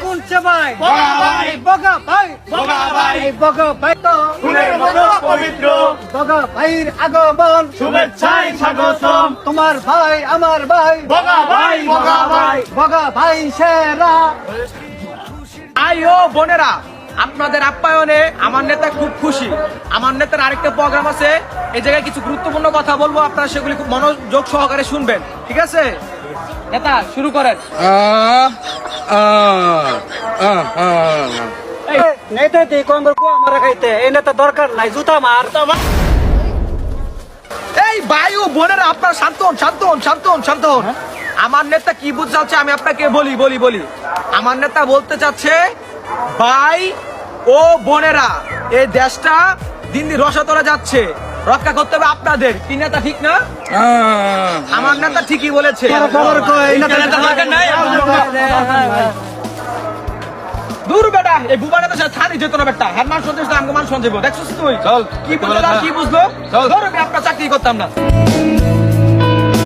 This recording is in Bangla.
শুনছে ভাই বগা ভাই, বগা ভাই বগা ভাই, এই বগা ভাই তো ফুলের মতো পবিত্র, বগা ভাইয়ের আগমন শুভেচ্ছায় স্বাগতম। তোমার ভাই আমার ভাই বগা ভাই, বগা ভাই, বগা ভাই সেরা। ভাই ও বোনেরা, আপনাদের আপ্যায়নে আমার নেতা খুব খুশি। আমার নেতার আরেকটা প্রোগ্রাম আছে, এই জায়গায় কিছু গুরুত্বপূর্ণ কথা বলবো, আপনারা সেগুলি খুব মনোযোগ সহকারে শুনবেন, ঠিক আছে? নেতা শুরু করেন। নেতা দিয়ে কম্বল কো আমার খাইতে এই নেতা দরকার নাই, জুতা মার। এই ভাই ও বোনেরা, আপনারা শান্ত হন, শান্ত হন, শান্ত হন, শান্ত হন। আমার নেতা কি বুঝতে চাচ্ছে আমি আপনাকে বলি। আমার নেতা বলতে চাচ্ছে, ভাই ও বোনেরা, এই দেশটা দিন দিন রসাতলে যাচ্ছে, রক্ষা করতে হবে আপনাদের। কি নেতা ঠিক না? আমার নেতা ঠিকই বলেছে। খবর কই এই নেতা দরকার নাই। দূর বেটা, এই বুবা নেতা সাথে থানি যেত না বেটা। হার মান সন্দেশ আমাকে মান সন্দেহ দেখছিস তুই? চল কি বুঝলো, কি বুঝলো? ধর আমি আপনার চাকরি করতাম না।